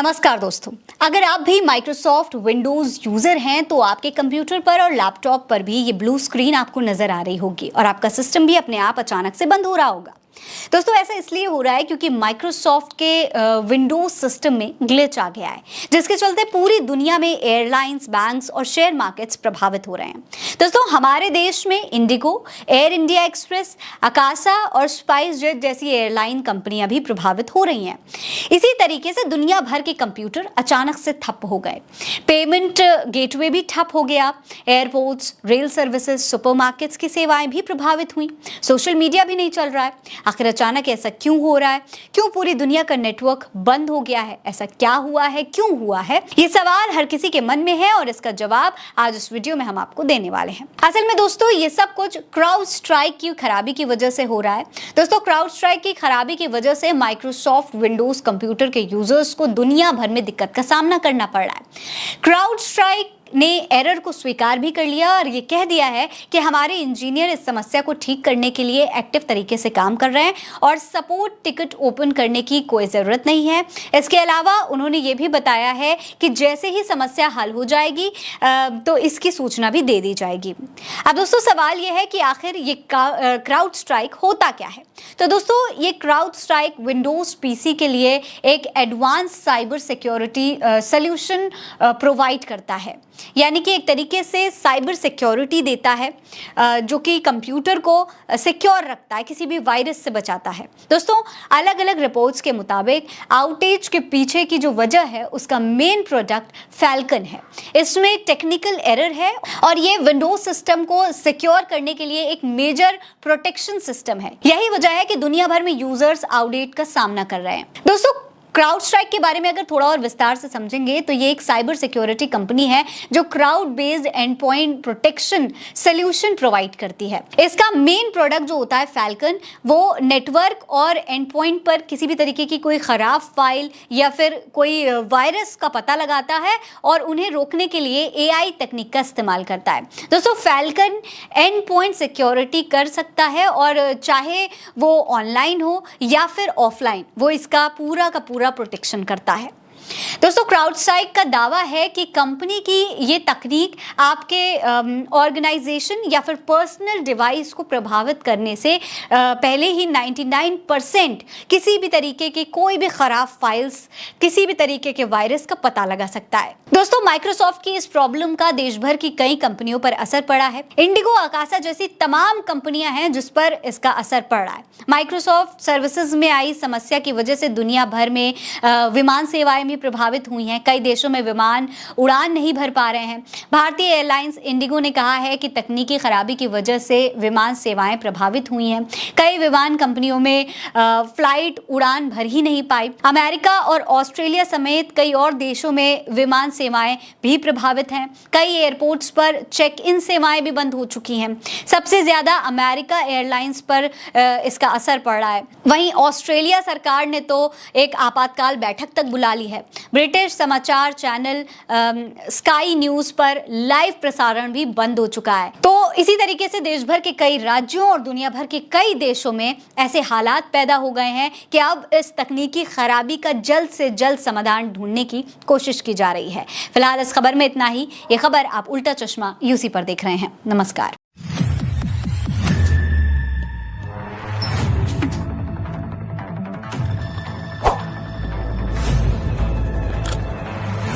नमस्कार दोस्तों, अगर आप भी माइक्रोसॉफ्ट विंडोज यूजर हैं तो आपके कंप्यूटर पर और लैपटॉप पर भी ये ब्लू स्क्रीन आपको नजर आ रही होगी और आपका सिस्टम भी अपने आप अचानक से बंद हो रहा होगा। दोस्तों ऐसा इसलिए हो रहा है क्योंकि माइक्रोसॉफ्ट के विंडोज सिस्टम में ग्लिच आ गया है, जिसके चलते पूरी दुनिया में एयरलाइंस, बैंक्स और शेयर मार्केट्स प्रभावित हो रहे हैं। दोस्तों हमारे देश में Indigo, air India express, Akasa और स्पाइस जेट जैसी एयरलाइन कंपनियां भी प्रभावित हो रही हैं। इसी तरीके से दुनिया भर के कंप्यूटर अचानक से ठप हो गए, पेमेंट गेटवे भी ठप हो गया, एयरपोर्ट्स, रेल सर्विसेज, सुपरमार्केट्स की सेवाएं भी प्रभावित हुई, सोशल मीडिया भी नहीं चल रहा है। आखिर अचानक ऐसा क्यों हो रहा है? क्यों पूरी दुनिया का नेटवर्क बंद हो गया है? ऐसा क्या हुआ है? क्यों हुआ है? ये सवाल हर किसी के मन में है और इसका जवाब आज इस वीडियो में हम आपको देने वाले हैं। असल में दोस्तों ये सब कुछ क्राउड स्ट्राइक की खराबी की वजह से हो रहा है। दोस्तों क्राउड स्ट्राइक की खराबी की वजह से माइक्रोसॉफ्ट विंडोज कंप्यूटर के यूजर्स को दुनिया भर में दिक्कत का सामना करना पड़ रहा है। क्राउड स्ट्राइक ने एरर को स्वीकार भी कर लिया और ये कह दिया है कि हमारे इंजीनियर इस समस्या को ठीक करने के लिए एक्टिव तरीके से काम कर रहे हैं और सपोर्ट टिकट ओपन करने की कोई ज़रूरत नहीं है। इसके अलावा उन्होंने ये भी बताया है कि जैसे ही समस्या हल हो जाएगी तो इसकी सूचना भी दे दी जाएगी। अब दोस्तों सवाल ये है कि आखिर ये क्राउड स्ट्राइक होता क्या है? तो दोस्तों ये क्राउड स्ट्राइक विंडोज पीसी के लिए एक advance cyber security solution provide करता है, यानी कि एक तरीके से साइबर सिक्योरिटी देता है जो कि कंप्यूटर को सिक्योर रखता है, किसी भी वायरस से बचाता है। दोस्तों अलग अलग रिपोर्ट्स के मुताबिक आउटेज के पीछे की जो वजह है उसका मेन प्रोडक्ट फैल्कन है। इसमें टेक्निकल एरर है और ये विंडोज सिस्टम को सिक्योर करने के लिए एक मेजर प्रोटेक्शन सिस्टम है। यही वजह है कि दुनिया भर में यूजर्स आउटेज का सामना कर रहे हैं। दोस्तों क्राउड स्ट्राइक के बारे में अगर थोड़ा और विस्तार से समझेंगे तो ये एक साइबर सिक्योरिटी कंपनी है जो crowd based and point protection solution provide करती है। इसका मेन प्रोडक्ट जो होता है फैल्कन, वो नेटवर्क और एंड पॉइंट पर किसी भी तरीके की कोई खराब फाइल या फिर कोई वायरस का पता लगाता है और उन्हें रोकने के लिए एआई तकनीक का इस्तेमाल करता है। दोस्तों फैल्कन एंड पॉइंट सिक्योरिटी कर सकता है और चाहे वो ऑनलाइन हो या फिर ऑफलाइन, वो इसका पूरा का पूरा प्रोटेक्शन करता है। दोस्तों क्राउड स्ट्राइक का दावा है कि कंपनी की ये तकनीक आपके ऑर्गेनाइजेशन या फिर पर्सनल डिवाइस को प्रभावित करने से पहले ही 99% किसी भी तरीके की कोई भी खराब फाइल्स, किसी भी तरीके के वायरस का पता लगा सकता है। दोस्तों माइक्रोसॉफ्ट की इस प्रॉब्लम का देश भर की कई कंपनियों पर असर पड़ा है। इंडिगो, अकासा जैसी तमाम कंपनियां हैं जिस पर इसका असर पड़ रहा है। माइक्रोसॉफ्ट सर्विसेज में आई समस्या की वजह से दुनिया भर में विमान सेवाएं भी प्रभावित हुई हैं। कई देशों में विमान उड़ान नहीं भर पा रहे हैं। भारतीय एयरलाइंस इंडिगो ने कहा है कि तकनीकी खराबी की वजह से विमान सेवाएं प्रभावित हुई हैं। कई विमान कंपनियों में फ्लाइट उड़ान भर ही नहीं पाई। अमेरिका और ऑस्ट्रेलिया समेत कई और देशों में विमान सेवाएं भी प्रभावित हैं। कई एयरपोर्ट्स पर चेक इन सेवाएं भी बंद हो चुकी हैं। सबसे ज्यादा अमेरिका एयरलाइंस पर इसका असर पड़ रहा है। वहीं ऑस्ट्रेलिया सरकार ने तो एक आपातकाल बैठक तक बुला ली है। ब्रिटिश समाचार चैनल स्काई न्यूज पर लाइव प्रसारण भी बंद हो चुका है। तो इसी तरीके से देश भर के कई राज्यों और दुनिया भर के कई देशों में ऐसे हालात पैदा हो गए हैं कि अब इस तकनीकी खराबी का जल्द से जल्द समाधान ढूंढने की कोशिश की जा रही है। फिलहाल इस खबर में इतना ही। ये खबर आप उल्टा चश्मा यूसी पर देख रहे हैं। नमस्कार।